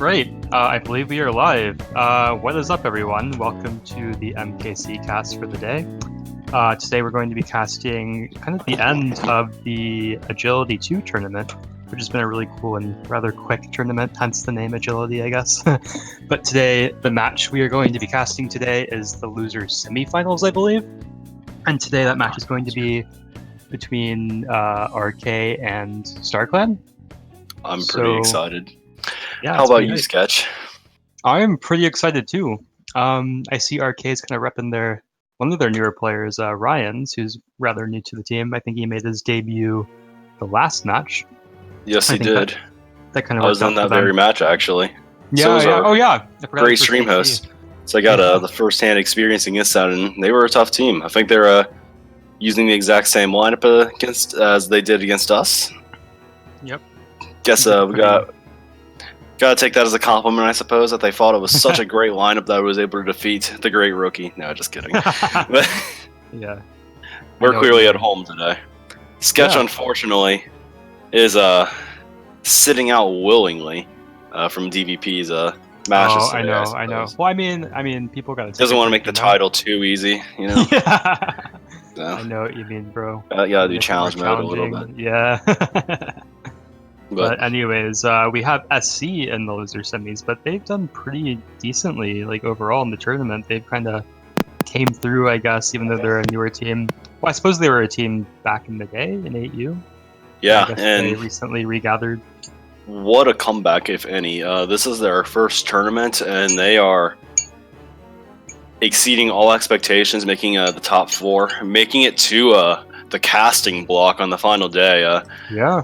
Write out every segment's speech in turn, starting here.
Right, I believe we are live. What is up, everyone? Welcome to the MKC cast for the day. Today we're going to be casting kind of the end of the Agility 2 tournament, which has been a really cool and rather quick tournament, hence the name Agility, I guess. But today, the match we are going to be casting today is the losers semifinals, I believe. And today that match is going to be between RK and StarClan. I'm pretty excited. Yeah, how about you, Sketch? I'm pretty excited too. I see RK is kind of repping one of their newer players, Ryans, who's rather new to the team. I think he made his debut the last match. Yes, he did. That kind of I was in that very match, actually. Yeah, so yeah. Oh, yeah. Great stream host. So I got the first-hand experience against that, and they were a tough team. I think they're using the exact same lineup as they did against us. Yep. Guess we gotta take that as a compliment, I suppose, that they thought it was such a great lineup that I was able to defeat the great rookie. No, just kidding. But yeah. We're clearly at home today. Sketch, unfortunately, is sitting out willingly from DVP's matches. Oh, today, I know. Well, I mean, people gotta. Doesn't want to make the title too easy, you know. Yeah. So, I know what you mean, bro. You gotta do challenge mode a little bit. Yeah. But anyways, we have SC in the loser semis, but they've done pretty decently, like overall in the tournament. They've kind of came through, I guess, even though they're a newer team. Well, I suppose they were a team back in the day in 8U. Yeah, and they recently regathered. What a comeback, if any. This is their first tournament, and they are exceeding all expectations, making the top 4, making it to the casting block on the final day. Yeah.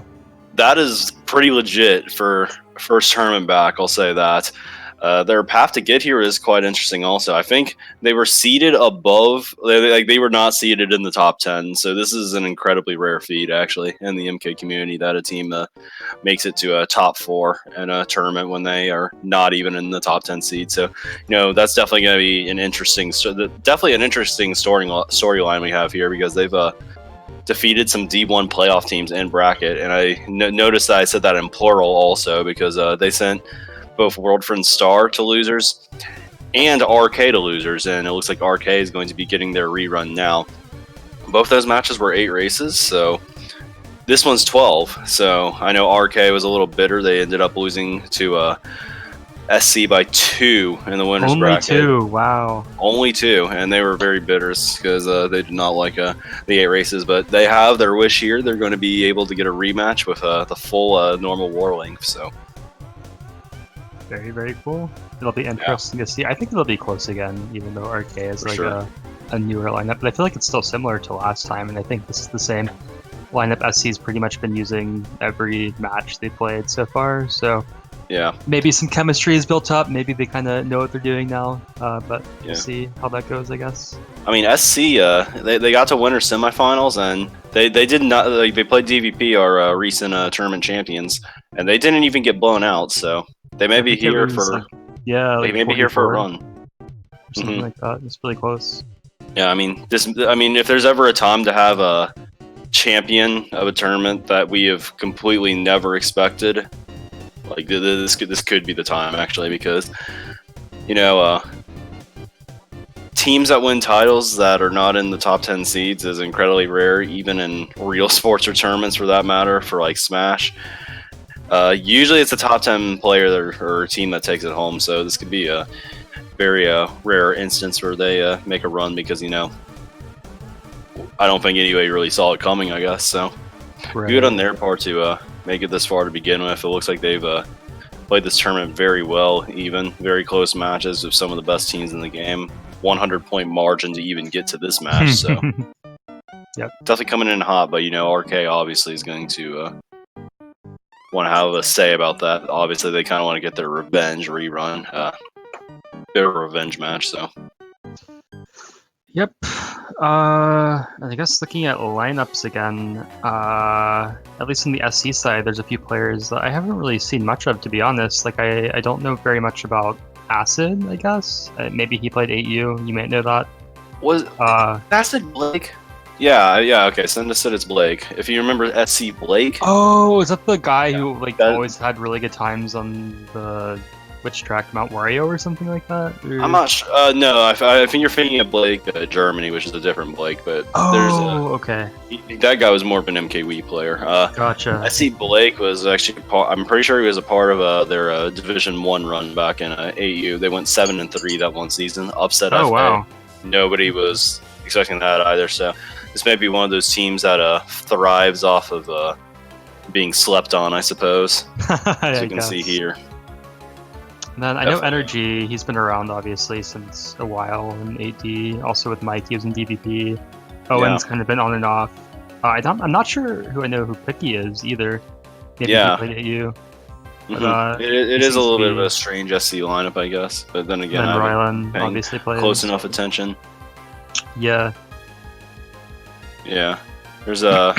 That is pretty legit for first tournament back, I'll say that. Their path to get here is quite interesting also. I think they were seeded above, they were not seeded in the top 10, so this is an incredibly rare feat, actually, in the MK community, that a team makes it to a top 4 in a tournament when they are not even in the top 10 seed. So, that's definitely going to be an interesting storyline we have here, because they've defeated some D1 playoff teams in bracket, and I noticed that I said that in plural also, because they sent both World Friend Star to losers and RK to losers, and it looks like RK is going to be getting their rerun now. Both those matches were 8 races, so this one's 12. So I know RK was a little bitter. They ended up losing to SC by 2 in the winners bracket. Only 2, wow. Only 2, and they were very bitter because they did not like the 8 races. But they have their wish here. They're going to be able to get a rematch with the full normal war length. So very, very cool. It'll be interesting to see. I think it'll be close again, even though RK is a newer lineup. But I feel like it's still similar to last time, and I think this is the same lineup SC's pretty much been using every match they played so far. So yeah, maybe some chemistry is built up. Maybe they kind of know what they're doing now. But we'll see how that goes, I guess. I mean, SC, they got to winter semifinals, and they did not. They played DVP, our recent tournament champions, and they didn't even get blown out. So they may be here for they may be here for a run. Something like that. It's really close. Yeah, I mean, if there's ever a time to have a champion of a tournament that we have completely never expected, like this could be the time, actually, because teams that win titles that are not in the top 10 seeds is incredibly rare, even in real sports or tournaments, for that matter, for like Smash. Usually it's a top 10 player or team that takes it home, so this could be a very rare instance where they make a run, because I don't think anybody really saw it coming, I guess. So good on their part to make it this far to begin with. It looks like they've played this tournament very well, even very close matches with some of the best teams in the game. 100-point margin to even get to this match, so yep, definitely coming in hot. But RK obviously is going to want to have a say about that. Obviously, they kind of want to get their revenge rerun, their revenge match. So yep. I guess looking at lineups again, at least on the SC side, there's a few players that I haven't really seen much of, to be honest. Like, I don't know very much about Acid, I guess. Maybe he played 8U. You might know that. Was Acid Blake? Yeah, okay, send us that it's Blake. If you remember SC Blake. Oh, is that the guy who always had really good times on the which track, Mount Wario or something like that? Or... I'm not sure. No, I think you're thinking of Blake, Germany, which is a different Blake. But okay. That guy was more of an MKW player. Gotcha. I see Blake was actually. I'm pretty sure he was a part of their Division 1 run back in AU. They went 7-3 that one season. Upset. Oh FA. wow. Nobody was expecting that either. So this may be one of those teams that thrives off of being slept on, I suppose. As you can see here. And then I know Energy, he's been around obviously since a while in AD, also with Mike, he was in DVP. Owen's kind of been on and off. I'm not sure who I know who Picky is either. Maybe he played at you. But, it is a little bit of a strange SC lineup, I guess. But then again, Rylan obviously plays. Close enough attention. Yeah. Yeah. There's a...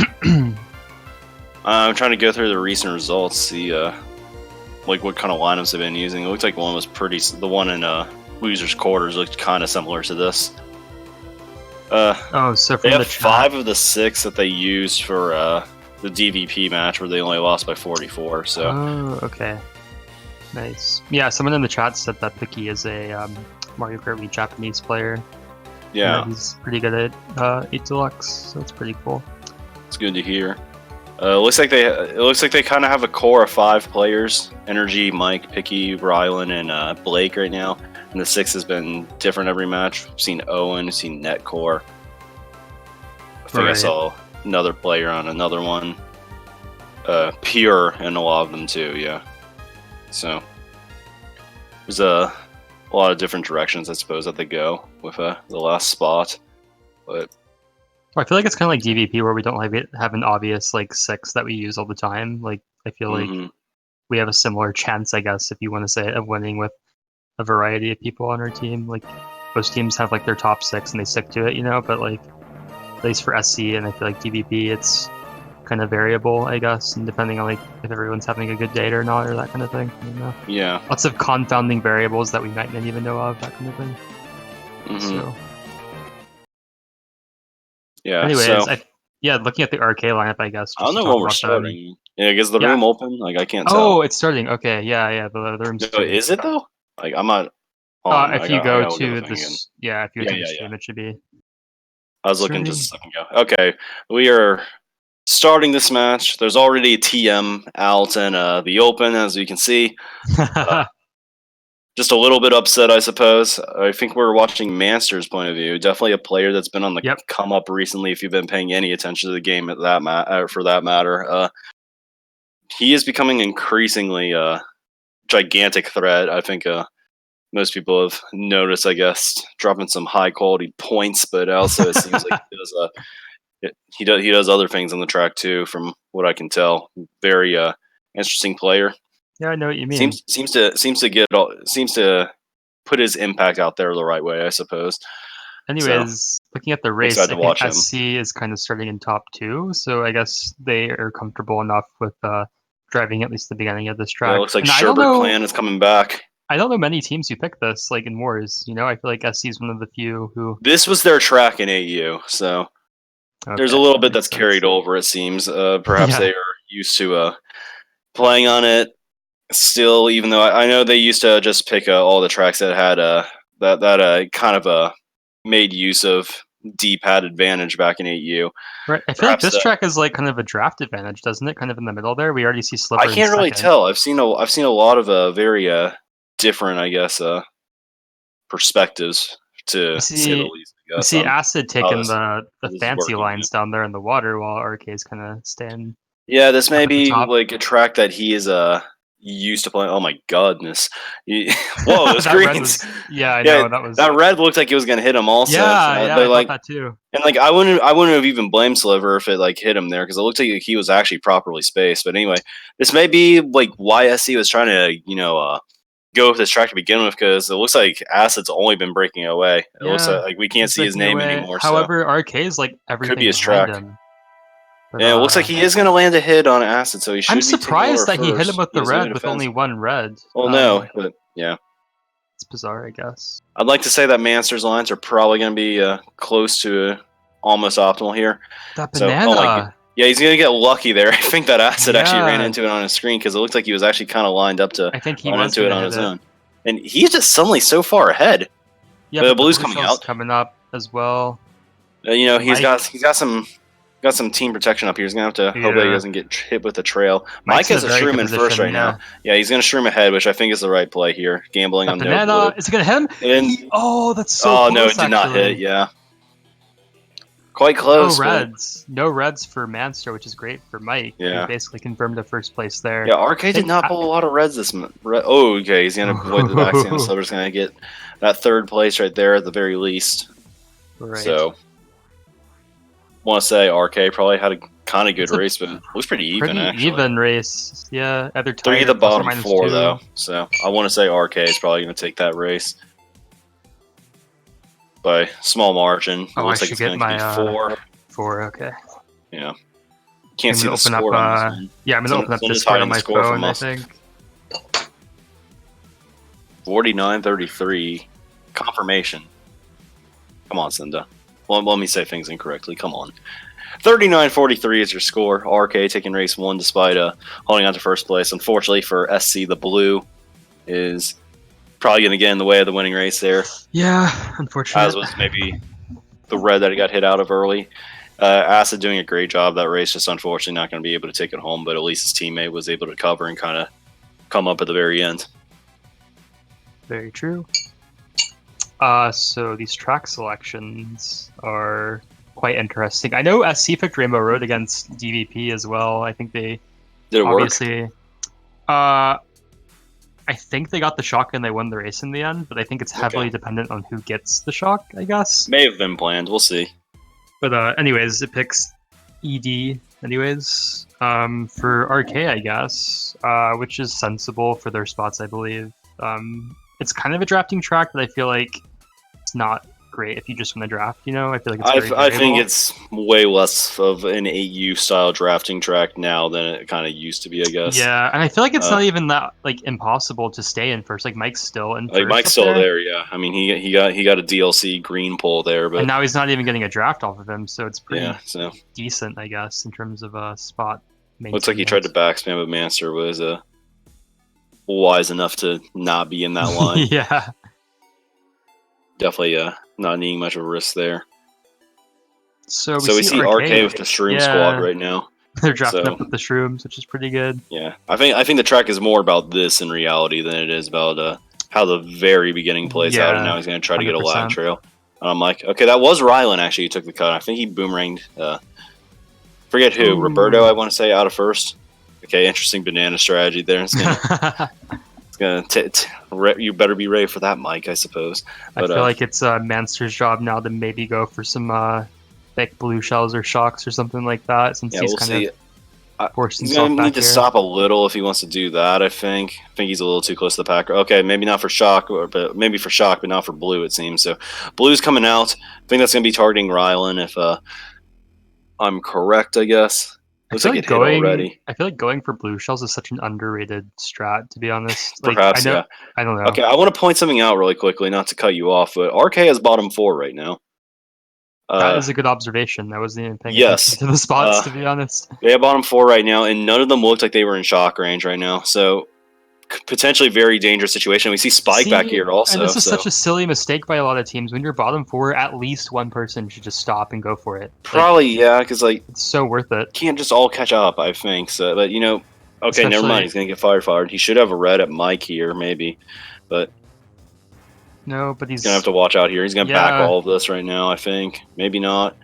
I'm trying to go through the recent results, see like what kind of lineups they've been using. It looks like one was the one in losers quarters looked kind of similar to this. So from they have 5 of the 6 that they used for the DVP match where they only lost by 44. So. Oh, okay. Nice. Yeah, someone in the chat said that Picky is a Mario Kart Wii Japanese player. Yeah. He's pretty good at 8 Deluxe, so it's pretty cool. It's good to hear. It looks like they kind of have a core of 5 players: Energy, Mike, Picky, Rylan, and Blake right now. And the 6 has been different every match. We've seen Owen, we've seen Netcore. I think I saw another player on another one. Pure in a lot of them too, yeah. So there's a lot of different directions, I suppose, that they go with the last spot. But I feel like it's kind of like DVP where we don't have an obvious like 6 that we use all the time. Like I feel like we have a similar chance, I guess, if you want to say it, of winning with a variety of people on our team. Like most teams have like their top 6 and they stick to it, you know. But like at least for SC and I feel like DVP, it's kind of variable, I guess, and depending on like if everyone's having a good day or not, or that kind of thing. You know? Yeah. Lots of confounding variables that we might not even know of, that kind of thing. So. Yeah. Anyways, so, looking at the RK lineup, I guess. I don't know when we're starting. Yeah, is the room open? Like I can't tell. Oh, it's starting. Okay, yeah. The room's. No, is it though? Like I'm not. If you go to this, if you go to the stream, it should be. I was looking just a second ago. Okay, we are starting this match. There's already a TM out in the open, as you can see. Just a little bit upset, I suppose. I think we're watching Manster's point of view. Definitely a player that's been on the come up recently. If you've been paying any attention to the game, for that matter, he is becoming increasingly gigantic threat. I think most people have noticed. I guess dropping some high quality points, but also it seems like he does other things on the track too. From what I can tell, very interesting player. Yeah, I know what you mean. Seems to put his impact out there the right way, I suppose. Anyways, looking at the race, I think SC is kind of starting in top 2, so I guess they are comfortable enough with driving at least the beginning of this track. Yeah, it looks like Sherbert Clan is coming back. I don't know many teams who pick this, like in Wars. You know, I feel like SC is one of the few who. This was their track in AU, so there's a little bit that's carried over. It seems. Perhaps they are used to playing on it. Still, even though I know they used to just pick all the tracks that had that kind of made use of D-pad advantage back in AU. Right. I feel like this track is like kind of a draft advantage, doesn't it? Kind of in the middle there. We already see Slipper. I can't really tell. I've seen a lot of very different, I guess, perspectives to say the least. You see Acid taking the fancy lines down there in the water while RK's kind of staying. Yeah, this may be like a track that he is used to playing. Oh my goodness! Whoa, those greens! I know that red looked like it was gonna hit him. Also, I thought that too. And like I wouldn't have even blamed Sliver if it like hit him there because it looked like he was actually properly spaced. But anyway, this may be like why SC was trying to go with this track to begin with because it looks like Acid's only been breaking away. It looks like we can't see his name anymore. However, RK is like everything. Could be his track. Him. But, it looks like he is going to land a hit on Acid, so he should. I'm surprised that he hit him with the red with only one red. Well, no, but yeah, it's bizarre, I guess. I'd like to say that Manster's lines are probably going to be close to almost optimal here. That banana. Yeah, he's going to get lucky there. I think that Acid actually ran into it on his screen because it looked like he was actually kind of lined up to run into it on his own. And he's just suddenly so far ahead. Yeah, The but blue's blue coming shell's out. coming up as well. He's Mike- got some team protection up here. He's gonna have to hope that he Yeah. doesn't get hit with a trail. Mike Mike's in has a a very shroom good in first position, right yeah. now. Yeah, he's gonna shroom ahead, which I think is the right play here. Gambling That on no blue. banana, is it gonna hit him? And Oh, that's so oh close, no, it did not actually. hit. Yeah, quite No close, but reds. No reds for Manster, which is great for Mike. yeah. He basically confirmed the first place there. Yeah, RK did not pull a lot of reds this month. Oh, okay. He's going to avoid the backstand. Silver's going to get that third place right there at the very least. Right. So, want to say RK probably had a kind of good race, but it was pretty even, Pretty actually. even race. Yeah, either tied Three of or the plus or bottom minus 4, 2. though. So, I want to say RK is probably going to take that race by small margin. It Oh, looks I like should it's get going to be my 4. 4, okay. Yeah. Can't I'm see gonna the open score up, on this one. yeah, I'm gonna open up Zenda's Discord hiding on the my score from phone, I us. think. 49-33. Confirmation. Come on, Cinda. Well, let me say things incorrectly. Come on. 39-43 is your score. RK taking race 1 despite holding on to first place. Unfortunately for SC, the blue is probably going to get in the way of the winning race there. Yeah, unfortunate. As was maybe the red that he got hit out of early. Acid doing a great job that race, just unfortunately not going to be able to take it home, but at least his teammate was able to cover and kind of come up at the very end. Very true. So these track selections are quite interesting. I know SC picked Rainbow Road against DVP as well. I think they Did it obviously work? I think they got the shock and they won the race in the end, but I think it's heavily dependent on who gets the shock, I guess. May have been planned. We'll see. But anyways, it picks ED anyways for RK, I guess, which is sensible for their spots, I believe. It's kind of a drafting track, but I feel like it's not great if you just want to draft, you know? I feel like it's very I think variable. it's way less of an 8U style drafting track now than it kind of used to be, I guess. Yeah, and I feel like it's not even that like impossible to stay in first. Like Mike's still in first. Like Mike's still there, yeah. I mean, he got a DLC green pull there, but and now he's not even getting a draft off of him, so it's pretty so decent, I guess, in terms of spot maintenance. looks like he tried to backspam, but Manster was wise enough to not be in that line. Yeah. Definitely not needing much of a risk there. So we see RK with the Shroom squad right now. They're drafting up with the Shrooms, which is pretty good. Yeah, I think the track is more about this in reality than it is about how the very beginning plays out. And now he's going to try to get a lag trail. And I'm like, okay, that was Rylan actually who took the cut. I think he boomeranged. Forget who. Ooh. Roberto, I want to say, out of first. Okay, interesting banana strategy there. It's gonna you better be ready for that, Mike, I suppose. But, I feel like it's Manster's job now to maybe go for some thick blue shells or shocks or something like that, since he's kind of forced himself he's gonna need to here. stop a little if he wants to do that. I think he's a little too close to the pack. Okay, maybe not for shock, but maybe for shock, but not for blue. It seems so. Blue's coming out. I think that's gonna be targeting Rylan if I'm correct. I guess. Looks like it hit already. I feel like going for blue shells is such an underrated strat, to be honest. Like, Perhaps, I yeah. I don't know. Okay, I want to point something out really quickly, not to cut you off, but RK has bottom 4 right now. That is a good observation. I wasn't even paying yes, attention to the spots, to be honest. They have bottom 4 right now, and none of them looked like they were in shock range right now. So, potentially very dangerous situation. We see Spike back here also. And this is such a silly mistake by a lot of teams. When you're bottom 4, at least one person should just stop and go for it. Probably, yeah, because like it's so worth it. Can't just all catch up, I think. So, but okay, never mind. He's gonna get fired. He should have a red at Mike here, maybe, but no. But he's gonna have to watch out here. He's gonna back all of this right now. I think maybe not.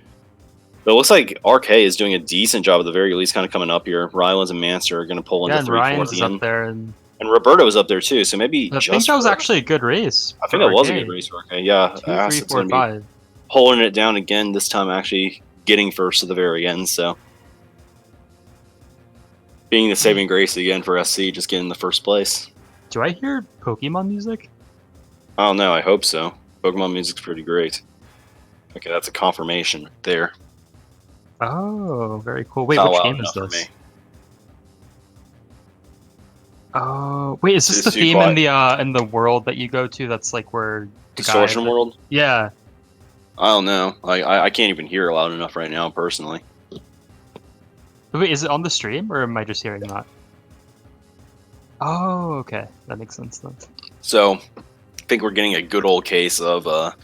But it looks like RK is doing a decent job at the very least, kind of coming up here. Rylands and Manster are gonna pull into 3/4 is up there and. And Roberto was up there too, so maybe I think that was actually a good race. I think that was a good race for RK. Yeah, 2, 3, 4, 5. Holding it down again this time, actually getting first to the very end. So being the saving grace again for SC, just getting the first place. Do I hear Pokemon music? I don't know. I hope so. Pokemon music's pretty great. Okay, that's a confirmation right there. Oh, very cool. Wait, which game is for this? me. Oh, wait, is this the theme in the world that you go to? That's like where Distortion World? Yeah. I don't know. I can't even hear it loud enough right now, personally. Wait, is it on the stream, or am I just hearing that? Oh, okay. That makes sense then. So I think we're getting a good old case of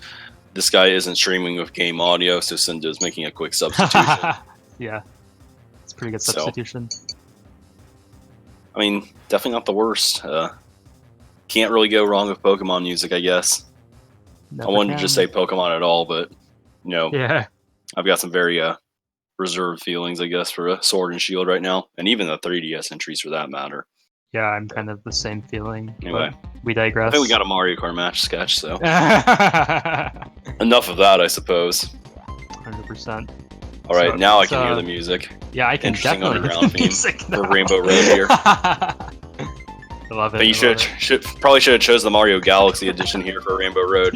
this guy isn't streaming with game audio, so Cinda's making a quick substitution. Yeah, it's a pretty good substitution. I mean, definitely not the worst. Can't really go wrong with Pokemon music, I guess. Never I wanted can. to just say Pokemon at all, but Yeah, I've got some very reserved feelings, I guess, for Sword and Shield right now, and even the 3DS entries for that matter. yeah, I'm kind of the same feeling. Anyway, we digress. I think we got a Mario Kart match sketch, so enough of that, I suppose. 100%. All right, now I can hear the music. Yeah, I can Interesting definitely hear underground the theme music for Rainbow Road here. I love it. But you probably should have chose the Mario Galaxy edition here for Rainbow Road.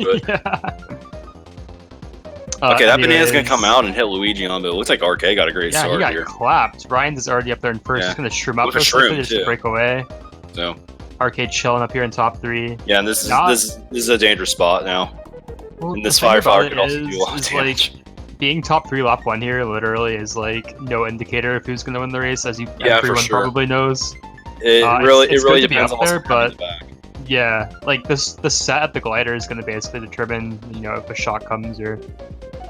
But okay, that banana's gonna come out and hit Luigi on, but it looks like RK got a great start he got here. clapped. Ryan's is already up there in first. Yeah. He's gonna shroom up With a shroom, just too. break away. So Arcade chilling up here in top 3. yeah, and this is a dangerous spot now. Well, And this the thing Fireflower about could it also do a lot of is, damage. being top 3 lap 1 here literally is like no indicator of who's gonna win the race, as Yeah, for everyone sure. probably knows. It it's really good to be depends up on there, what's coming in but the back. yeah, like the set at the glider is gonna basically determine if a shock comes or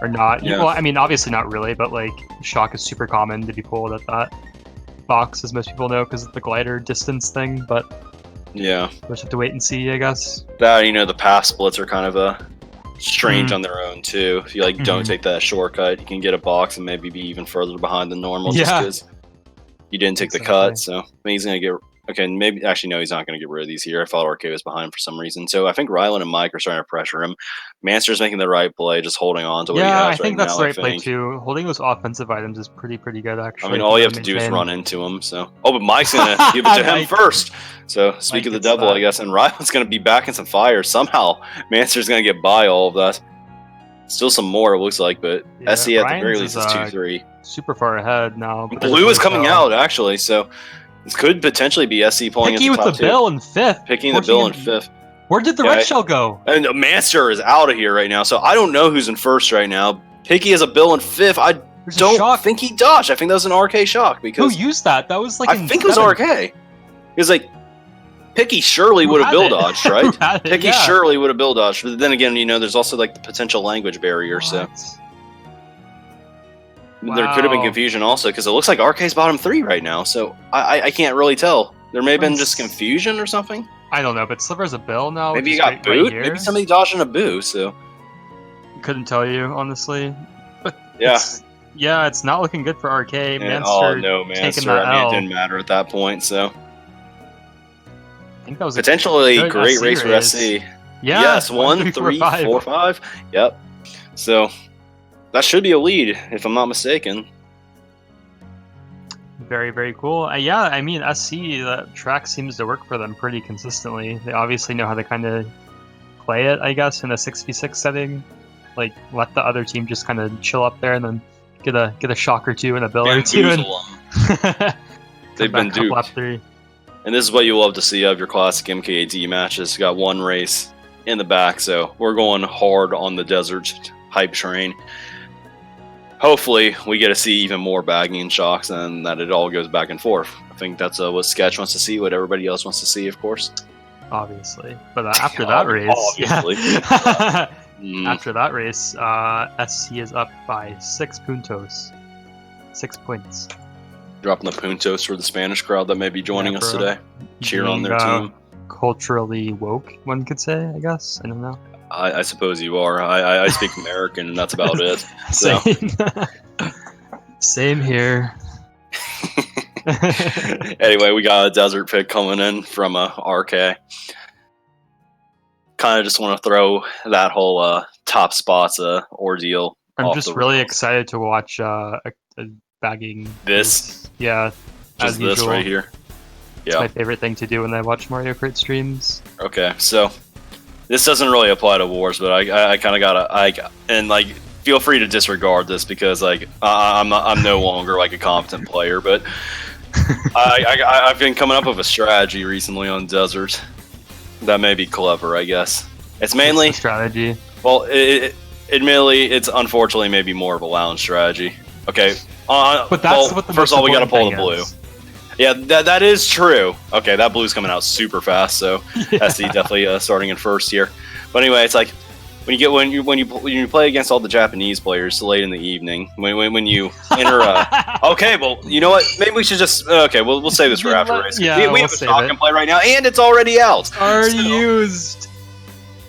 not. Yeah. Well, I mean, obviously not really, but like shock is super common to be pulled at that box, as most people know, because of the glider distance thing. But Yeah, we'll just have to wait and see, I guess. that the path splits are kind of strange on their own too. If you don't take that shortcut, you can get a box and maybe be even further behind than normal just Yeah. because you didn't take the cut. So I mean, he's gonna get okay. Maybe actually no, he's not gonna get rid of these here. I thought RK was behind for some reason. So I think Rylan and Mike are starting to pressure him. Manster's making the right play, just holding on to what he Yeah, has I think right that's now. the right play too. Holding those offensive items is pretty good, actually. I mean, all you have to do is run into him. So, but Mike's gonna give it to him first. So, speak of the devil, I guess, and Rylan's gonna be back in some fire somehow. Manster's gonna get by all of that. Still some more, it looks like, but Yeah, SC at the very Ryan's least is 2-3. Super far ahead now. but Blue is coming out actually, so this could potentially be SC pulling Picky into with top the 2. bill in 5th. Picking the bill in 5th. Where did the red shell go? And Manster is out of here right now, so I don't know who's in first right now. Picky has a bill in 5th. I don't think he dodged. I think that was an RK shock because who used that? That was like I think it was RK. Because Picky surely would have bill dodged, right? Picky surely would have bill dodged, but then again, there's also the potential language barrier, so there could have been confusion also because it looks like RK's bottom 3 right now, so I can't really tell. There may have been just confusion or something. I don't know, but Sliver's a bill now. Maybe he got booed. Maybe somebody dodged in a boo. So couldn't tell you honestly. But yeah, it's not looking good for RK. Manster, oh no, Manster. I mean, it didn't matter at that point. So I think that was potentially a great race for SC. Yeah. Yes, 1, 3, 4, 5. Yep. So that should be a lead, if I'm not mistaken. Very cool. Yeah, I mean, SC, that track seems to work for them pretty consistently. They obviously know how to kind of play it, I guess, in a 6v6 setting. Like, let the other team just kind of chill up there and then get a shock or two and a bill or two. They've been duped. Lap 3. And this is what you love to see of your classic MKAD matches. You got one race in the back, so we're going hard on the desert hype train. Hopefully, we get to see even more bagging and shocks and that it all goes back and forth. I think that's what Sketch wants to see, what everybody else wants to see, of course. Obviously. But after that race... Obviously. After that race, SC is up by 6 puntos. 6 points. Dropping the puntos for the Spanish crowd that may be joining us today. Cheer on their team. Culturally woke, one could say, I guess. I don't know. I suppose you are. I speak American, and that's about it. So. Same here. Anyway, we got a desert pick coming in from RK. Kind of just want to throw that whole top spots ordeal. I'm just really excited to watch a bagging. This? Yeah. Just this right here. It's my favorite thing to do when I watch Mario Kart streams. Okay, so this doesn't really apply to Wars, but I kind of gotta feel free to disregard this because I'm no longer a competent player, but I've been coming up with a strategy recently on Desert that may be clever, I guess. It's mainly strategy. Well, admittedly, it's unfortunately maybe more of a lounge strategy. Okay, but that's what the first of all we gotta pull the blue. Yeah, that is true. Okay, that blue's coming out super fast, so SC definitely starting in first here. But anyway, it's like when you play against all the Japanese players late in the evening, when you enter. Okay, well, you know what? Maybe we should just we'll save this for afterwards. Yeah, we have a shock and play right now, and it's already out. Already used.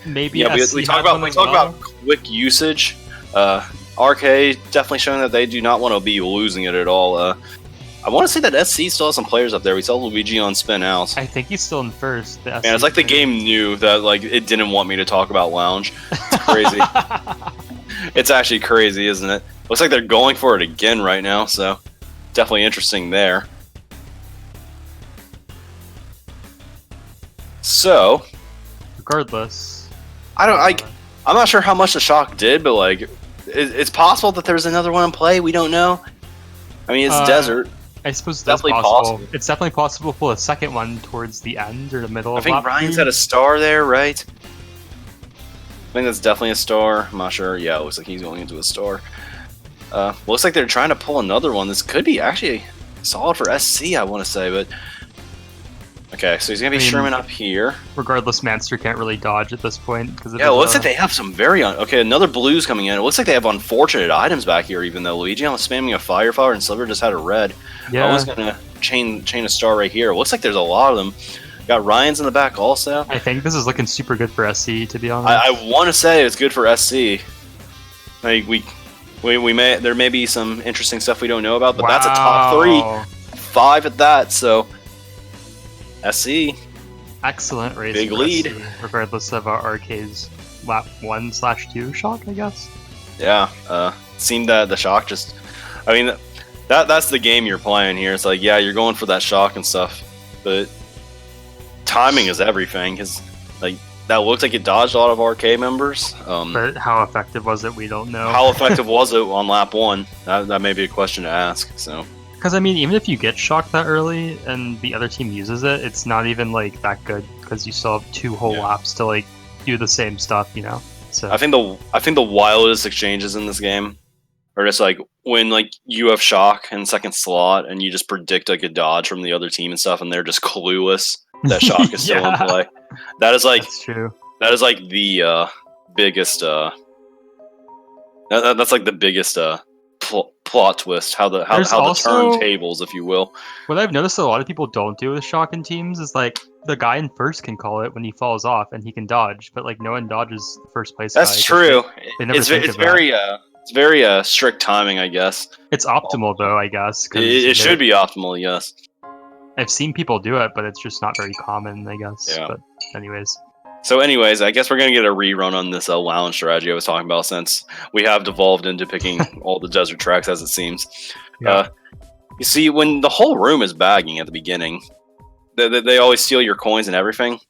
Maybe yeah, we talk about quick usage. RK definitely showing that they do not want to be losing it at all. I want to say that SC still has some players up there. We saw Luigi on spin out. I think he's still in first. Man, it's like the game knew that like it didn't want me to talk about Lounge. It's crazy. It's actually crazy, isn't it? Looks like they're going for it again right now, so definitely interesting there. So, regardless, I'm not sure how much the shock did, but like it's possible that there's another one in play. We don't know. I mean, it's desert. I suppose that's definitely possible. It's definitely possible to pull a second one towards the end or the middle. I think Ryan's had a star there, right? I think that's definitely a star. I'm not sure. Yeah, it looks like he's going into a star. Looks like they're trying to pull another one. This could be actually solid for SC, I want to say, but okay. So he's gonna be Sherman up here. Regardless, Manster can't really dodge at this point because it looks like they have some very okay. Another blue's coming in. It looks like they have unfortunate items back here. Even though Luigi was spamming a Fireflower and Silver just had a red. Yeah. I was gonna chain a star right here. It looks like there's a lot of them. Got Ryan's in the back also. I think this is looking super good for SC, to be honest. I want to say it's good for SC. Like there may be some interesting stuff we don't know about, but that's a top 5 at that. So SC, excellent race. Big lead, SC, regardless of RK's lap 1/2 shock, I guess. Yeah, seemed that the shock just. I mean, that's the game you're playing here. It's like, yeah, you're going for that shock and stuff, but timing is everything. Because like that looked like it dodged a lot of RK members. But how effective was it? We don't know. How effective was it on lap 1? That may be a question to ask. So. Because I mean, even if you get shocked that early and the other team uses it, it's not even like that good because you still have 2 whole laps to like do the same stuff, you know. So I think the wildest exchanges in this game are just like when like you have shock in second slot and you just predict like a dodge from the other team and stuff, and they're just clueless that shock is still in play. That is like that's true. That is like the biggest. That's like the biggest plot twist. How the turntables, if you will. What I've noticed a lot of people don't do with shock in teams is like the guy in first can call it when he falls off and he can dodge, but like no one dodges the first place. That's true. It's very strict timing, I guess. It's optimal though, I guess. It should be optimal, yes. I've seen people do it, but it's just not very common, I guess. Yeah. But anyways. So anyways, I guess we're going to get a rerun on this lounge strategy I was talking about, since we have devolved into picking all the desert tracks, as it seems. Yeah. You see, when the whole room is bagging at the beginning, they always steal your coins and everything.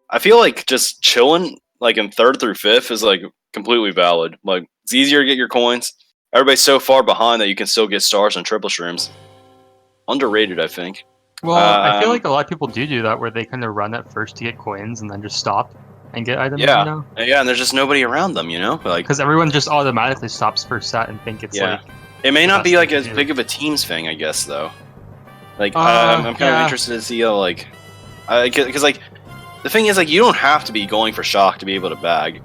I feel like just chilling like in 3rd through 5th is like completely valid. Like, it's easier to get your coins. Everybody's so far behind that you can still get stars on triple shrooms. Underrated, I think. Well, I feel like a lot of people do that, where they kind of run at first to get coins and then just stop and get items. Yeah, you know? Yeah, and there's just nobody around them, you know, like because everyone just automatically stops first set and think it's like. It may not be like as big of a teams thing, I guess, though. Like, I'm kind of interested to see how, like, because like the thing is, like, you don't have to be going for shock to be able to bag.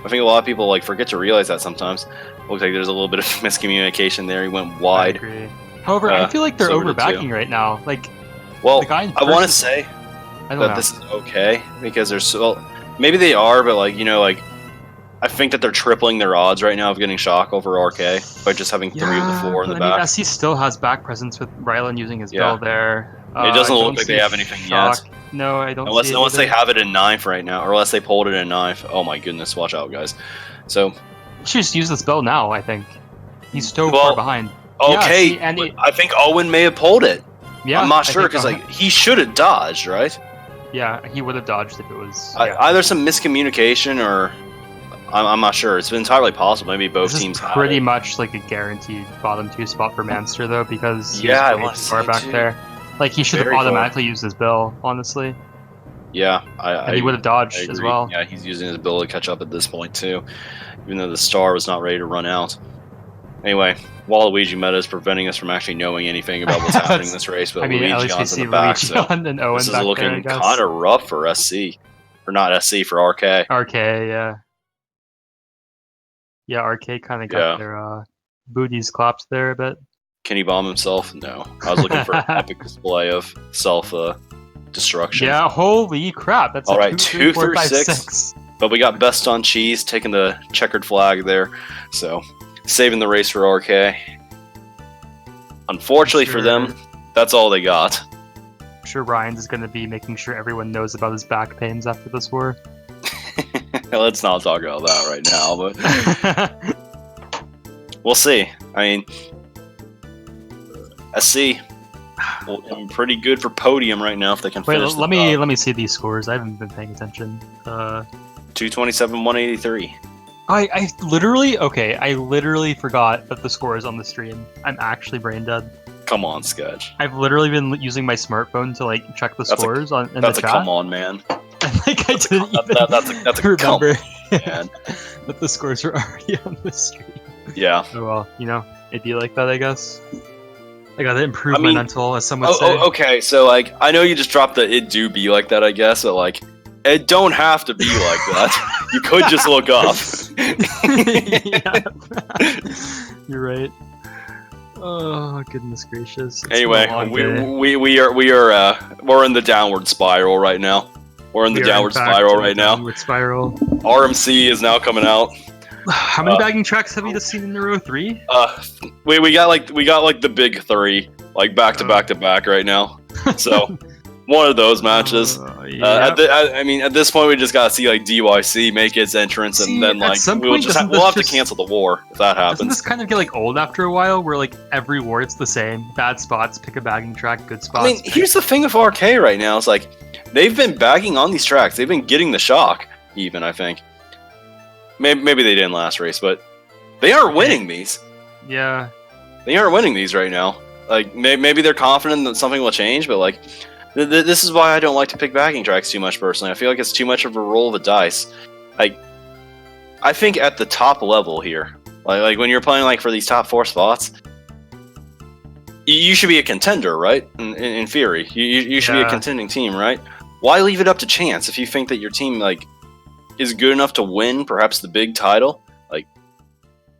I think a lot of people like forget to realize that sometimes. Looks like there's a little bit of miscommunication there. He went wide. I agree. However, I feel like they're overbacking right now. Like, well, the guy in I want to say that this is okay because there's maybe they are, but like, you know, like I think that they're tripling their odds right now of getting shock over RK by just having 3 of the 4 in the back. I mean, SC still has back presence with Rylan using his bill there. It doesn't look like they have anything yet. No, I don't. Unless they have it in 9th right now, or unless they pulled it in 9th. Oh my goodness, watch out, guys. So, you should just use this bill now. I think he's so far behind. Okay, I think Owen may have pulled it. Yeah, I'm not sure because like he should have dodged, right? Yeah, he would have dodged if it was either some miscommunication or I'm not sure. It's entirely possible. Maybe both teams have pretty much like a guaranteed bottom 2 spot for Manster though, because I want to far back there. Like he should have automatically used his bill, honestly. Yeah, and he would have dodged as well. Yeah, he's using his bill to catch up at this point too, even though the star was not ready to run out. Anyway, Waluigi meta is preventing us from actually knowing anything about what's happening in this race, but I mean, at Luigi least we on's see in the back, Luigi so on and Owen this is back there, I looking guess. kind of rough for SC. Or not SC, for RK. RK, yeah. Yeah, RK kind of got their booties clapped there a bit. Can he bomb himself? No. I was looking for an epic display of self-destruction. Yeah, holy crap. That's all a right, 2, 3, 4, 2 through 5, 6. 6. But we got best on cheese, taking the checkered flag there. So, saving the race for RK. Unfortunately for them, that's all they got. I'm sure Ryan's is going to be making sure everyone knows about his back pains after this war. Let's not talk about that right now, but we'll see. I mean, SC looking pretty good for podium right now if they can finish. Let me see these scores. I haven't been paying attention. 227, 183. I literally forgot that the score is on the stream. I'm actually brain dead. Come on, Sketch. I've literally been using my smartphone to like check the scores in the chat. That's a come on, man. Like I didn't even that's a remember man. that the scores are already on the stream. Yeah. Oh well, you know, it'd be like that, I guess. I gotta improve my mental, as some would say. Oh, okay. So like, I know you just dropped the "it do be like that," I guess, but like, it don't have to be like that. You could just look up. You're right. Oh goodness gracious! Anyway, we're in the downward spiral right now. We're in the downward spiral right now. Downward spiral. RMC is now coming out. How many bagging tracks have you just seen in a row? 3? We got like the big 3, like back to back to back right now. So one of those matches. I mean, at this point, we just gotta see like DYC make its entrance, and then like we'll have to cancel the war if that happens. Doesn't this kind of get like old after a while? Where like every war it's the same. Bad spots, pick a bagging track. Good spots. I mean, here's the thing with RK right now. It's like they've been bagging on these tracks. They've been getting the shock. Even I think. Maybe they didn't last race, but they aren't winning these. Yeah. They aren't winning these right now. Like maybe they're confident that something will change, but like. This is why I don't like to pick backing tracks too much personally. I feel like it's too much of a roll of the dice. Like, I think at the top level here, like when you're playing like for these top 4 spots, you should be a contender, right? In theory, you should be a contending team, right? Why leave it up to chance if you think that your team like is good enough to win perhaps the big title? Like,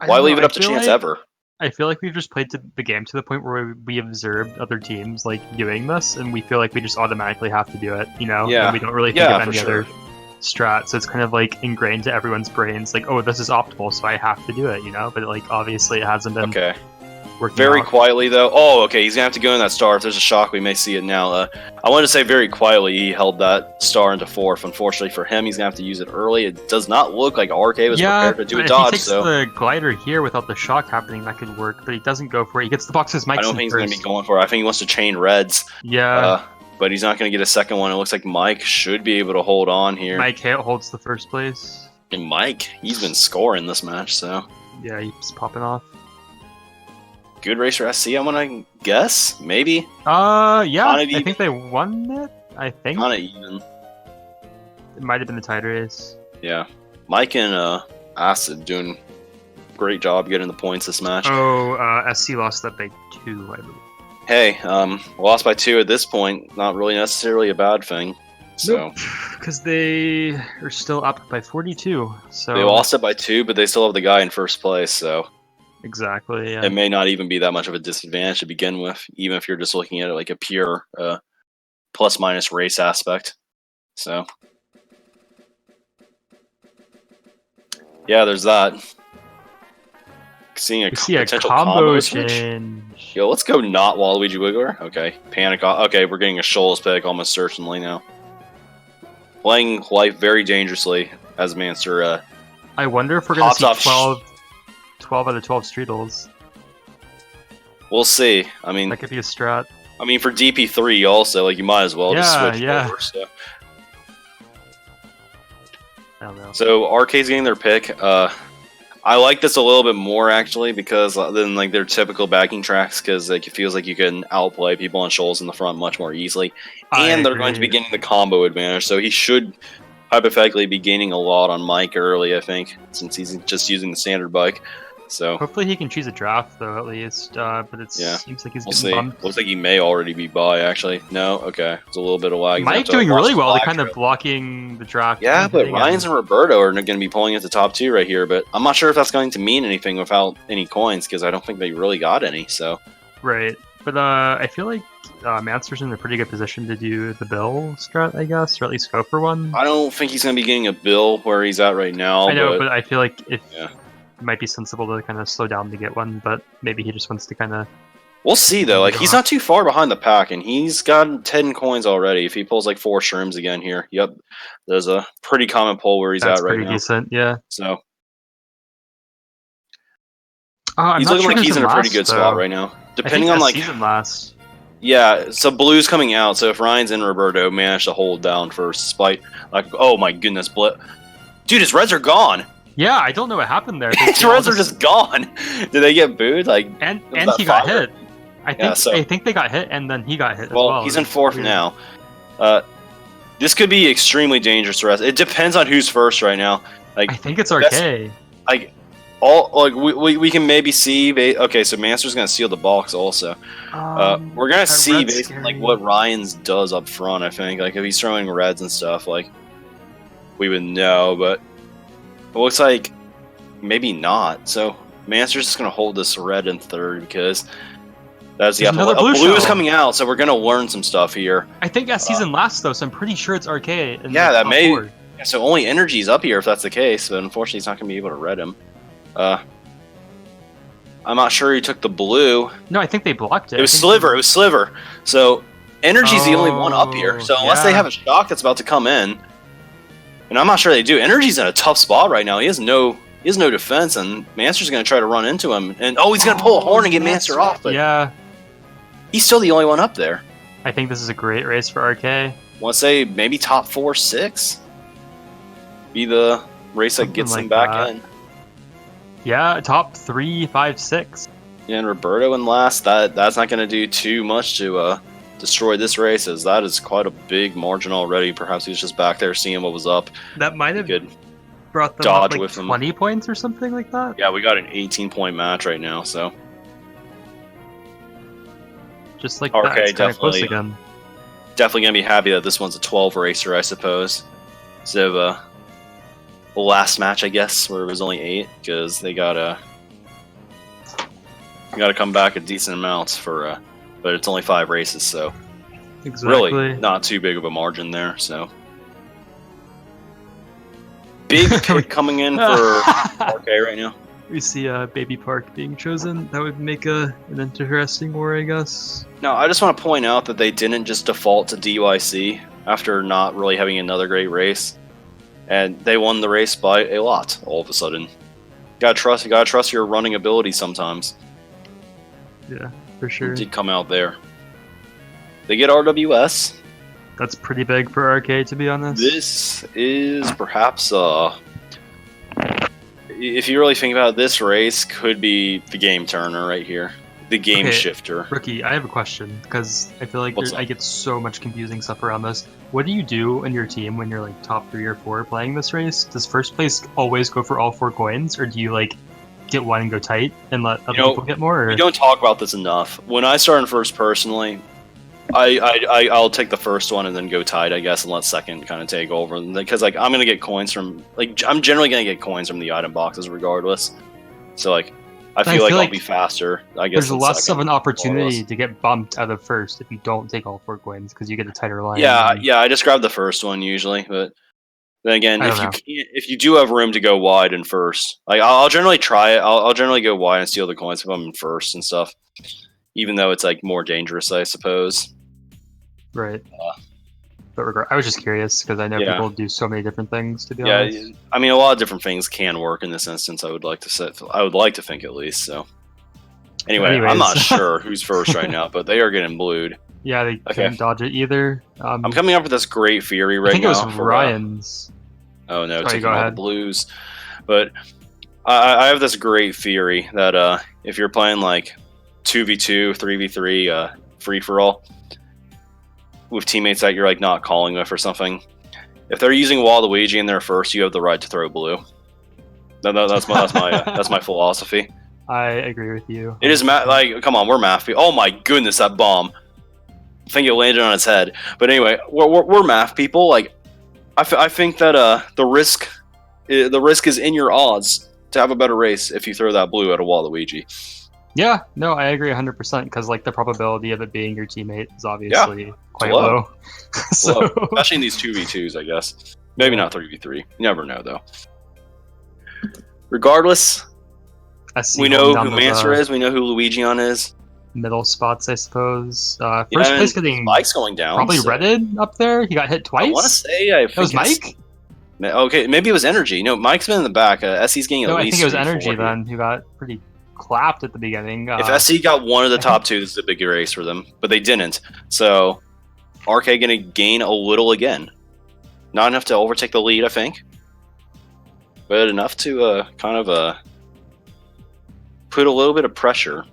why leave it up to chance ever? I feel like we've just played the game to the point where we observed other teams like doing this, and we feel like we just automatically have to do it, you know? Yeah. And we don't really think of any other strat, so it's kind of like ingrained to everyone's brains, like, oh, this is optimal, so I have to do it, you know? But like, obviously, it hasn't been working very out. Quietly, though. Oh, okay, he's gonna have to go in that star. If there's a shock, we may see it now. I want to say very quietly he held that star into 4th. Unfortunately for him, he's gonna have to use it early. It does not look like RK was prepared to do a dodge. If he takes the glider here without the shock happening, that could work, but he doesn't go for it. He gets the boxes Mike's I don't think he's gonna be going for it. I think he wants to chain reds. Yeah. But he's not gonna get a second one. It looks like Mike should be able to hold on here. Mike holds the first place. And Mike, he's been scoring this match, so. Yeah, he's popping off. Good racer SC, I want to guess? Maybe? Yeah, I think they won it, I think. Kinda even. It might have been the title race. Yeah. Mike and Acid doing a great job getting the points this match. Oh, SC lost that by 2, I believe. Hey, lost by 2 at this point, not really necessarily a bad thing. So, because they are still up by 42. So they lost it by 2, but they still have the guy in first place, so. Exactly. Yeah. It may not even be that much of a disadvantage to begin with, even if you're just looking at it like a pure plus-minus race aspect. So, yeah, there's that. Seeing a potential combo change. Yo, let's go not Waluigi Wiggler. Okay, panic. Okay, we're getting a Shoals pick almost certainly now. Playing life very dangerously as Manster. I wonder if we're going to see 12 out of 12 Streetles. We'll see. I mean, that could be a strat. I mean, for DP3 also, like you might as well just switch over. So. I don't know. So RK's getting their pick. I like this a little bit more actually because than like their typical backing tracks because like it feels like you can outplay people on Shoals in the front much more easily, and they're going to be getting the combo advantage. So he should hypothetically be gaining a lot on Mike early, I think, since he's just using the standard bike. So Hopefully he can choose a draft though, at least. But it seems like he's we'll getting see. bumped. Looks like he may already be by. Actually, no. Okay, it's a little bit of lag. Mike doing really well. They're kind of blocking the draft. Yeah, but Ryan's and Roberto are going to be pulling at the top 2 right here. But I'm not sure if that's going to mean anything without any coins because I don't think they really got any. So right, but I feel like Manster's in a pretty good position to do the bill strat, I guess, or at least go for one. I don't think he's going to be getting a bill where he's at right now. I know, but I feel like it might be sensible to kind of slow down to get one. But maybe he just wants to kind of. We'll see though. Like he's not too far behind the pack, and he's got 10 coins already. If he pulls like 4 shrooms again here, yep, there's a pretty common pull where he's at right now. That's pretty decent, yeah. So he's looking like he's in a pretty good spot right now. Depending on like season last. Yeah, so Blue's coming out. So if Ryan's and Roberto manage to hold down first, despite like, oh my goodness, dude, his reds are gone. Yeah, I don't know what happened there. His reds are just gone. Did they get booed? Like, and he got hit. I think they got hit, and then he got hit. Well, he's in 4th now. This could be extremely dangerous for us. It depends on who's first right now. Like, I think it's RK. Like, we can maybe see. Okay, so Manster's gonna seal the box also. We're gonna see basically like what Ryan's does up front. I think like if he's throwing reds and stuff, like we would know. But it looks like maybe not. So Manster's just gonna hold this red in 3rd because that's the blue is coming out. So we're gonna learn some stuff here. I think that season lasts though, so I'm pretty sure it's RK. Yeah, that may. Yeah, so only energy's up here if that's the case. But unfortunately, he's not gonna be able to red him. I'm not sure he took the blue. No, I think they blocked it. It was Sliver. It was Sliver. So Energy's the only one up here. So unless they have a shock that's about to come in, and I'm not sure they do. Energy's in a tough spot right now. He has no defense, and Manster's going to try to run into him. And he's going to pull a horn and get Manster off. But yeah, he's still the only one up there. I think this is a great race for RK. Want to say maybe top 4, 6? Be the race that gets him back in. Yeah, top 3, 5, 6. Yeah, and Roberto in last. That's not going to do too much to destroy this race, as that is quite a big margin already. Perhaps he was just back there seeing what was up. That might have brought them dodge up, like with 20 points or something like that. Yeah, we got an 18-point match right now, so just like that, it's kind of close again. Definitely going to be happy that this one's a 12 racer, I suppose. Instead of the last match, I guess, where it was only 8, because they gotta come back a decent amount for, but it's only 5 races, so really not too big of a margin there. So big pick coming in for RK right now. We see Baby Park being chosen. That would make an interesting war, I guess. No, I just want to point out that they didn't just default to DYC after not really having another great race. And they won the race by a lot. All of a sudden, you gotta trust your running ability sometimes. Yeah, for sure. It did come out there. They get RWS. That's pretty big for RK, to be honest. This is perhaps if you really think about it, this race, could be the game turner right here. The game shifter. Rookie, I have a question, because I feel like I get so much confusing stuff around this. What do you do in your team when you're like top 3 or 4 playing this race? Does first place always go for all 4 coins, or do you like get one and go tight and let other people get more? Or? We don't talk about this enough. When I start in first personally, I'll take the first one and then go tight, I guess, and let second kind of take over. Because like I'm gonna get coins from I'm generally gonna get coins from the item boxes regardless. So like I feel like I'll be faster, I guess. There's less of an opportunity to get bumped out of first if you don't take all 4 coins because you get a tighter line. Yeah, I just grab the first one usually, but then again, if you do have room to go wide in first, like I'll generally try it. I'll generally go wide and steal the coins if I'm in first and stuff, even though it's like more dangerous, I suppose. Right. But I was just curious because I know people do so many different things. To be honest. Yeah, I mean, a lot of different things can work in this instance. I would like to think at least. So, anyway, I'm not sure who's first right now, but they are getting blued. Yeah, they can't dodge it either. I'm coming up with this great theory right now. I think it was Ryan's. Oh no, taking all the blues. But I have this great theory that if you're playing like 2v2, 3v3, free for all, with teammates that you're like not calling with or something, if they're using Waluigi in there first, you have the right to throw blue. That's my philosophy. I agree with you. It is like, come on, we're math people. Oh my goodness, that bomb! I think it landed on its head. But anyway, we're math people. Like, I think that the risk is in your odds to have a better race if you throw that blue at a Waluigi. Yeah, no, I agree 100% because like the probability of it being your teammate is obviously quite low. low. So, especially in these 2v2s, I guess. Maybe not 3v3. You never know, though. Regardless, we know who Manster is. We know who Luigion is. Middle spots, I suppose. First place getting Mike's going down. Probably Redded up there. He got hit twice. I want to say that was Mike. Okay, maybe it was Energy. No, Mike's been in the back. SC's getting at least. I think it was Energy then, who got pretty clapped at the beginning. If SC got one of the top two, this is a big race for them, but they didn't. So, RK going to gain a little again. Not enough to overtake the lead, I think, but enough to kind of put a little bit of pressure.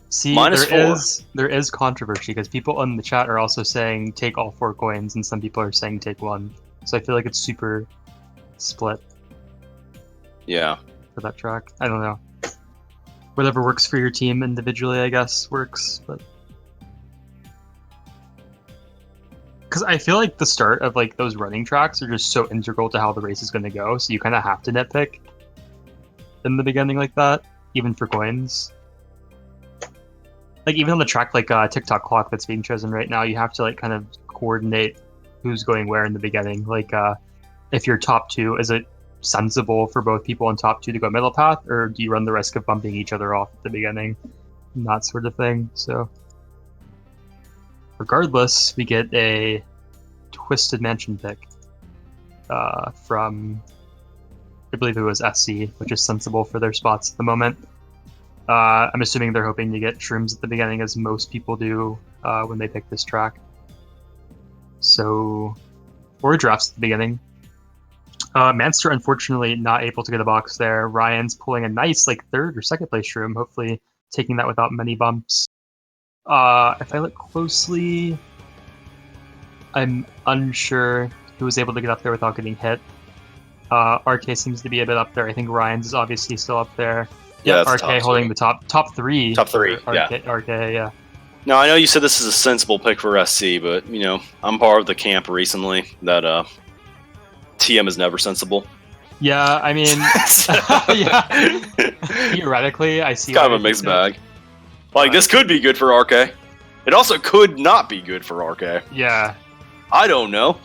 See, there is controversy because people in the chat are also saying take all 4 coins, and some people are saying take 1. So I feel like it's super split. Yeah. For that track, I don't know. Whatever works for your team individually, I guess, works. But because I feel like the start of like those running tracks are just so integral to how the race is going to go, so you kind of have to nitpick in the beginning like that, even for coins. Like even on the track like TikTok clock that's being chosen right now, you have to like kind of coordinate who's going where in the beginning. Like if you're top 2, is it sensible for both people on top 2 to go middle path, or do you run the risk of bumping each other off at the beginning? And that sort of thing. So regardless, we get a Twisted Mansion pick from, I believe it was SC, which is sensible for their spots at the moment. I'm assuming they're hoping to get shrooms at the beginning, as most people do when they pick this track. So, or drafts at the beginning. Manster, unfortunately, not able to get a box there. Ryan's pulling a nice, like, 3rd or 2nd place shroom, hopefully taking that without many bumps. If I look closely, I'm unsure who was able to get up there without getting hit. RK seems to be a bit up there. I think Ryan's is obviously still up there. Yeah, RK holding the top 3. Top 3, RK, yeah. Now, I know you said this is a sensible pick for SC, but, you know, I'm part of the camp recently that TM is never sensible. Yeah, I mean, yeah. Theoretically, I see. It's kind of a mixed bag. Like, this could be good for RK. It also could not be good for RK. Yeah. I don't know.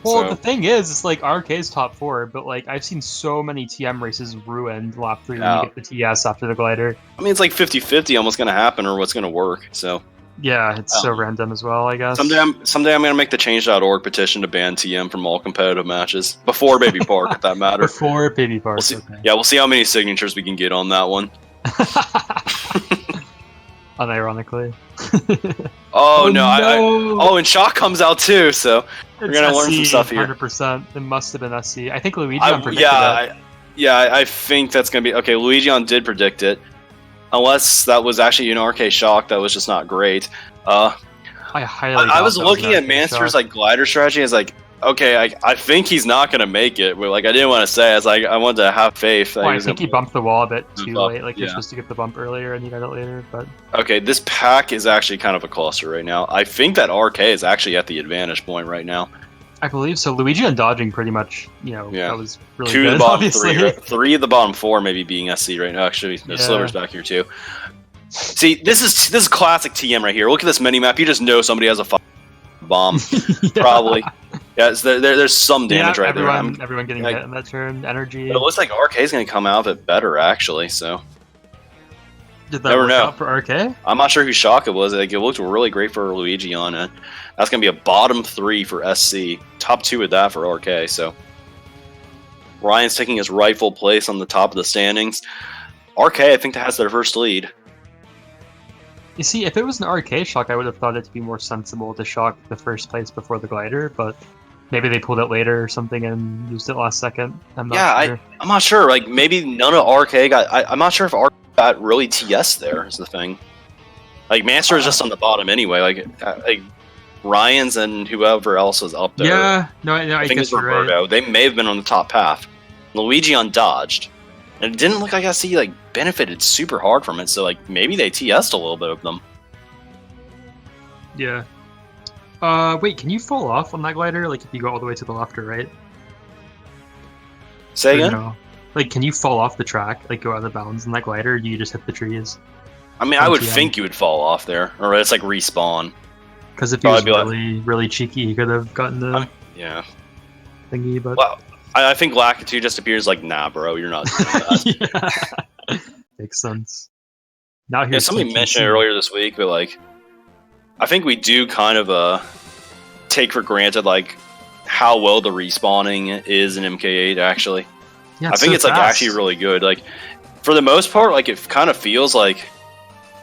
Well, the thing is, it's like RK's top 4, but like I've seen so many TM races ruined lap 3 when you get the TS after the glider. I mean, it's like 50-50 almost going to happen, or what's going to work. So yeah, it's so random as well, I guess. Someday I'm going to make the change.org petition to ban TM from all competitive matches before Baby Park, if that matters. Before Baby Park. We'll see, okay. Yeah, we'll see how many signatures we can get on that one. Unironically. Oh no! And Shock comes out too, so we're gonna learn some stuff here. 100%. It must have been SC. I think Luigion predicted it. I think that's gonna be okay. Luigion did predict it, unless that was actually an RK Shock that was just not great. I was looking at Manster's like glider strategy. I was like, okay, I think he's not gonna make it. But, like, I didn't want to say. I was like, I wanted to have faith. That I think he bumped the wall a bit too late. Like, you're supposed to get the bump earlier, and you got it later. But okay, this pack is actually kind of a cluster right now. I think that RK is actually at the advantage point right now. I believe so. Luigi and dodging pretty much, that was really 2 good. of the bottom obviously. 3, right? 3 of the bottom 4 maybe being SC right now. Actually, there's Sliver's back here too. See, this is classic TM right here. Look at this mini map. You just know somebody has a bomb, probably. Yeah, there's some damage right there. Everyone getting hit in that turn. Energy. But it looks like RK is going to come out of it better, actually. So did that work out for RK? I'm not sure who Shock it was. Like, it looked really great for Luigi on it. That's going to be a bottom 3 for SC. Top 2 with that for RK. So Ryan's taking his rightful place on the top of the standings. RK, I think, that has their first lead. You see, if it was an RK Shock, I would have thought it to be more sensible to shock the first place before the glider, but maybe they pulled it later or something and used it last second. I'm not sure. I'm not sure. Like, maybe none of RK got... I'm not sure if RK got really TS there, is the thing. Like, Manster is just on the bottom anyway. Like Ryan's and whoever else was up there. Yeah, no, I think it's Roberto. Right. They may have been on the top path. Luigion dodged. And it didn't look like SC like benefited super hard from it, so like maybe they TS'd a little bit of them. Yeah. Wait, can you fall off on that glider? Like if you go all the way to the left or right? Say Or again? no? Like, can you fall off the track, like go out of bounds in that glider, or do you just hit the trees? I mean, I would think you would fall off there, or it's like respawn. Because if he was really cheeky, he could have gotten the yeah thingy. But well, I think Lakitu just appears like, nah, bro, you're not doing that. Yeah. Makes sense. Now here's somebody mentioned it earlier this week, but like, I think we do kind of take for granted like how well the respawning is in MK8 actually. Yeah, I think it's like actually really good. Like for the most part, like it kind of feels like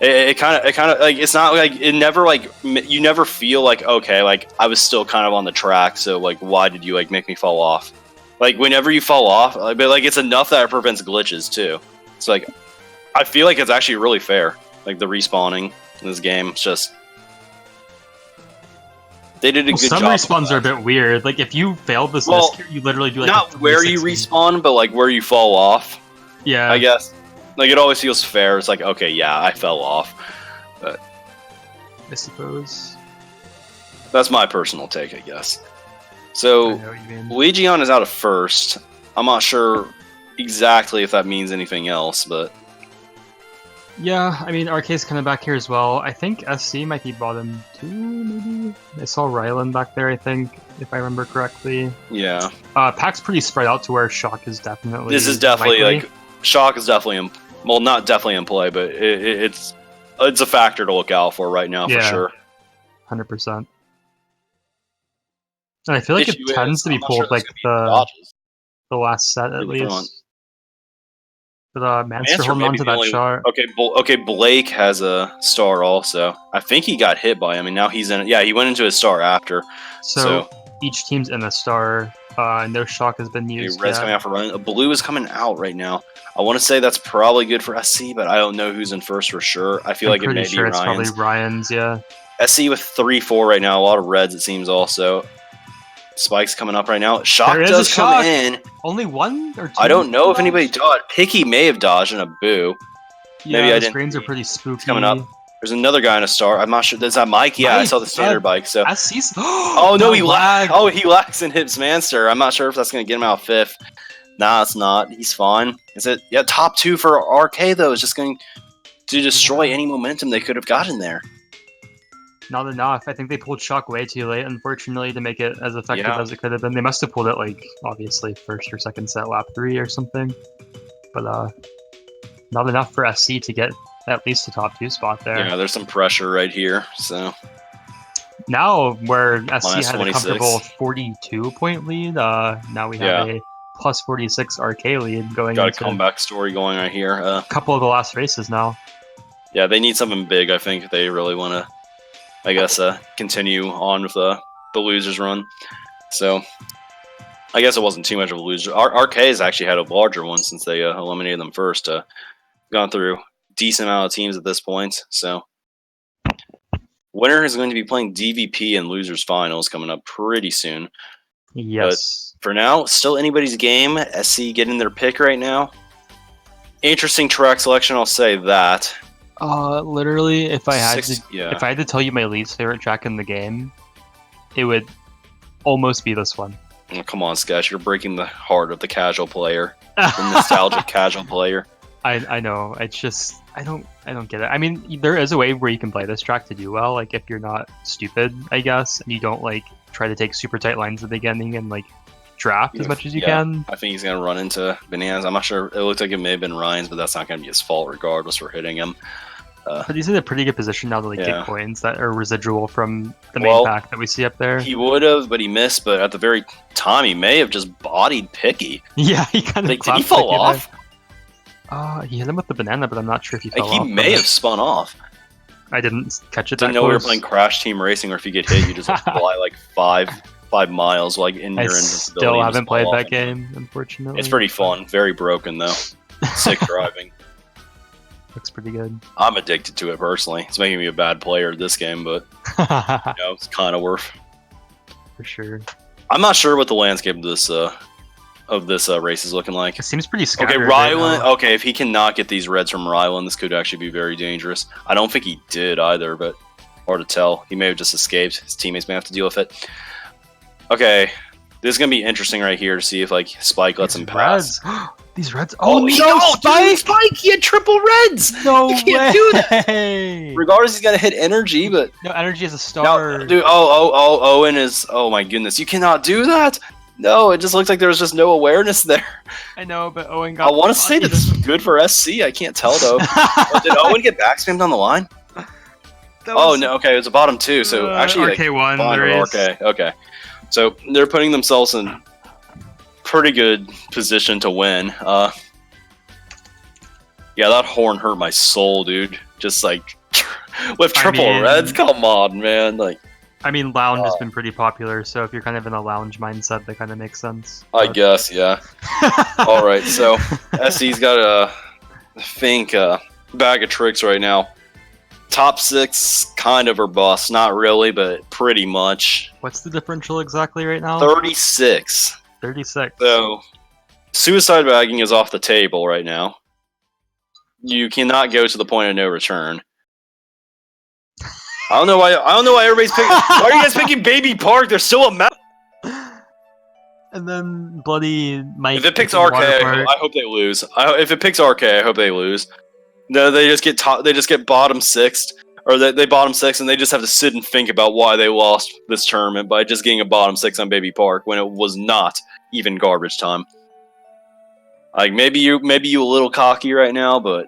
it kind of like it's not like it never like you never feel like okay, like I was still kind of on the track, so like why did you like make me fall off? Like whenever you fall off, but like it's enough that it prevents glitches too. It's like I feel like it's actually really fair. Like the respawning in this game, it's just they did a good job. Some respawns are a bit weird. Like if you failed this you literally do like not where you respawn, but like where you fall off. Yeah, I guess. Like it always feels fair. It's like okay, yeah, I fell off, but I suppose that's my personal take, I guess. So Legion is out of first. I'm not sure exactly if that means anything else, but yeah, I mean RK's kind of back here as well. I think SC might be bottom 2, maybe. I saw Rylan back there, I think, if I remember correctly. Yeah. Pack's pretty spread out to where Shock is definitely. This is definitely like Shock is definitely well, not definitely in play, but it's a factor to look out for right now for sure. 100%. And I feel like it tends to be pulled like the last set at least. But Manster holding on to that shot. Okay, Blake has a star also. I think he got hit by him, and now he's in. Yeah, he went into his star after. So each team's in a star, and no shock has been used. Red's coming out for run. A blue is coming out right now. I want to say that's probably good for SC, but I don't know who's in first for sure. I feel like it may be Ryan's. It's probably Ryan's, yeah. SC with 3-4 right now. A lot of reds, it seems also. Spike's coming up right now. Shock does come in. Only one or two? I don't know if anybody dodged. Picky may have dodged in a boo. Yeah, maybe I didn't. Screens are pretty spooky. Coming up. There's another guy in a star. I'm not sure. Is that Mike? Yeah, I saw the standard bike. So. Oh no, he lagged. Oh, he lags and hits Manster. I'm not sure if that's gonna get him out fifth. Nah, it's not. He's fine. Is it? Yeah, top 2 for RK though is just going to destroy any momentum they could have gotten there. Not enough. I think they pulled Shock way too late, unfortunately, to make it as effective as it could have been. They must have pulled it, like, obviously, first or second set, lap 3 or something. But, not enough for SC to get at least a top 2 spot there. Yeah, there's some pressure right here, so... Now, where SC had a comfortable 42-point lead, now we have a plus 46 RK lead going Got a comeback story going right here. A couple of the last races now. Yeah, they need something big, I think, if they really want to... I guess continue on with the losers run. So I guess it wasn't too much of a loser. RK's actually had a larger one since they eliminated them first. Gone through a decent amount of teams at this point. So winner is going to be playing DVP in losers finals coming up pretty soon. Yes. But for now, still anybody's game. SC getting their pick right now. Interesting track selection, I'll say that. Literally, if I had to tell you my least favorite track in the game, it would almost be this one. Oh, come on, Sketch, you're breaking the heart of the casual player, the nostalgic casual player. I know. It's just I don't get it. I mean, there is a way where you can play this track to do well, like if you're not stupid, I guess, and you don't like try to take super tight lines at the beginning and like draft as much as you can. I think he's gonna run into Bananas. I'm not sure. It looked like it may have been Ryan's, but that's not gonna be his fault regardless for hitting him. But he's in a pretty good position now to like get coins that are residual from the main pack that we see up there. He would have, but he missed. But at the very time, he may have just bodied Picky. Yeah, he kind of did he fall off? He hit him with the banana, but I'm not sure if he fell off. He may have spun off. I didn't catch it. Didn't know we were playing Crash Team Racing, or if you get hit, you just fly like 5 miles, like in your invincibility. Still haven't played that game, unfortunately. It's pretty fun. Very broken though. Sick driving. Looks pretty good. I'm addicted to it personally. It's making me a bad player at this game, but it's kind of worth. For sure. I'm not sure what the landscape of this of this race is looking like. It seems pretty Okay, scattered. Right Rylan. now. Okay, if he cannot get these reds from Rylan, this could actually be very dangerous. I don't think he did either, but hard to tell. He may have just escaped. His teammates may have to deal with it. Okay, this is gonna be interesting right here to see if like Spike lets him pass. Reds. These reds. Oh no, Spike! Spike! He had triple reds. No You can't do that. Regardless, he's gonna hit energy, but No, energy is a star. no, dude. Owen is. Oh my goodness, you cannot do that. No, it just looks like there was just no awareness there. I know, but Owen got. I want to say that this was good for SC. I can't tell though. Did Owen get backspammed on the line? Oh no, okay, it was a bottom two. So actually, RK1 like, there is. okay. So they're putting themselves in pretty good position to win. Yeah, that horn hurt my soul, dude. Just like with triple reds, come on, man. Like, I mean, lounge has been pretty popular, so if you're kind of in a lounge mindset, that kind of makes sense. I guess, yeah. All right, so SC's got I think bag of tricks right now. Top 6, kind of or bust. Not really, but pretty much. What's the differential exactly right now? 36. 36. So, suicide bagging is off the table right now. You cannot go to the point of no return. I don't know why everybody's picking. Why are you guys picking Baby Park? There's still a map. And then bloody Mike. If it picks RK, I hope they lose. If it picks RK, I hope they lose. No, they just get They just get bottom 6th, or they bottom 6th, and they just have to sit and think about why they lost this tournament by just getting a bottom 6 on Baby Park when it was not even garbage time. Like maybe you a little cocky right now, but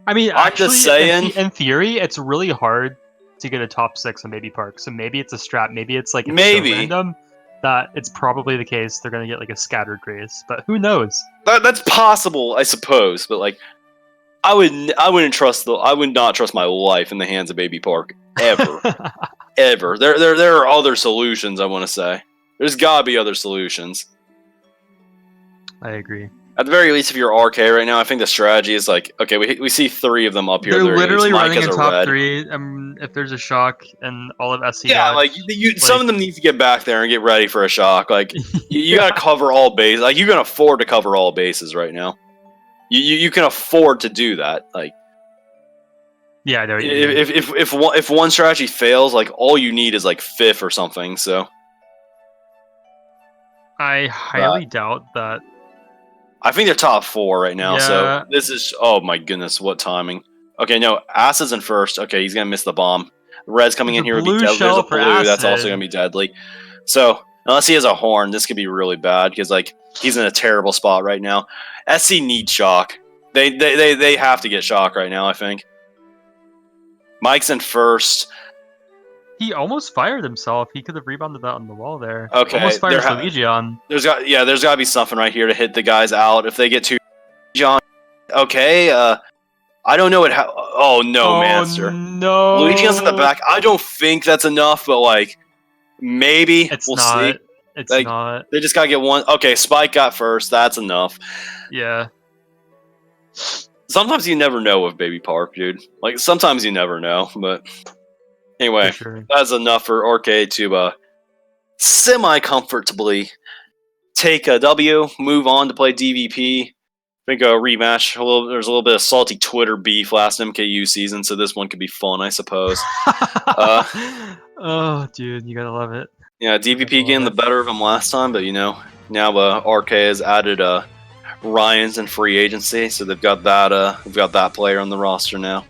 I mean, I'm just saying. In theory, it's really hard to get a top 6 on Baby Park. So maybe it's a strat. Maybe it's like so random that it's probably the case they're gonna get like a scattered race. But who knows? That's possible, I suppose. But like, I would not trust my life in the hands of Baby Park ever, ever. There are other solutions. I want to say there's gotta be other solutions. I agree. At the very least, if you're RK right now, I think the strategy is like, okay, we see 3 of them up here. They're literally Mike running in top red. 3. If there's a shock and all of SC, yeah, like some of them need to get back there and get ready for a shock. Like you got to cover all bases. Like you can afford to cover all bases right now. You can afford to do that. Like yeah, if one strategy fails, like all you need is like 5th or something. So I highly doubt that. I think they're top 4 right now, Yeah. so this is... Oh my goodness, what timing. Okay, no, Acid's in first. Okay, he's going to miss the bomb. Red's coming in here would be deadly. There's a blue, that's also going to be deadly. So, unless he has a horn, this could be really bad, because, like, he's in a terrible spot right now. SC needs shock. They have to get shock right now, I think. Mike's in first. He almost fired himself. He could have rebounded that on the wall there. Okay, almost fired Legion. There's got to be something right here to hit the guys out if they get to John. Okay, I don't know what. Oh no, Manster. No, Legion's in the back. I don't think that's enough, but like maybe we'll see. It's like, not. They just gotta get one. Okay, Spike got first. That's enough. Yeah. Sometimes you never know with Baby Park, dude. Like sometimes you never know, but. Anyway, that's enough for RK to semi-comfortably take a W, move on to play DVP. I think a rematch. There's a little bit of salty Twitter beef last MKU season, so this one could be fun, I suppose. Oh, dude, you gotta love it. Yeah, DVP getting the better of him last time, but you know, now RK has added Ryan's in free agency, so they've got that player on the roster now.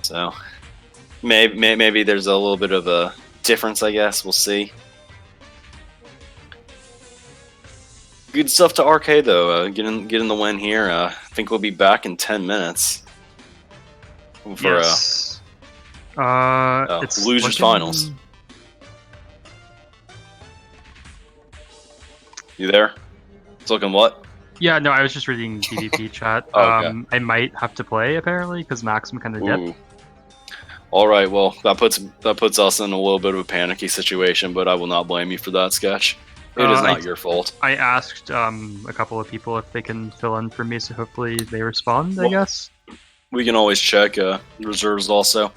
So. Maybe there's a little bit of a difference, I guess. We'll see. Good stuff to RK, though. Getting the win here. I think we'll be back in 10 minutes. For, yes. It's losers finals. You there? It's looking what? Yeah, no, I was just reading DVP chat. Okay. I might have to play, apparently, because Maxim kind of dipped. All right, well, that puts us in a little bit of a panicky situation, but I will not blame you for that, Sketch. It is not your fault. I asked a couple of people if they can fill in for me, so hopefully they respond, I guess. We can always check reserves also.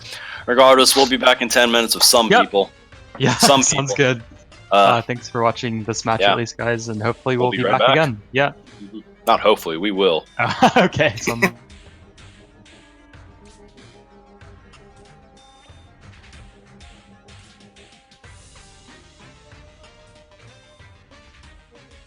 Regardless, we'll be back in 10 minutes with some people. Yeah, some sounds people. good. Thanks for watching this match yeah. at least, guys, and hopefully We'll we'll be be right back back. again. Yeah. Not hopefully, we will. Okay. So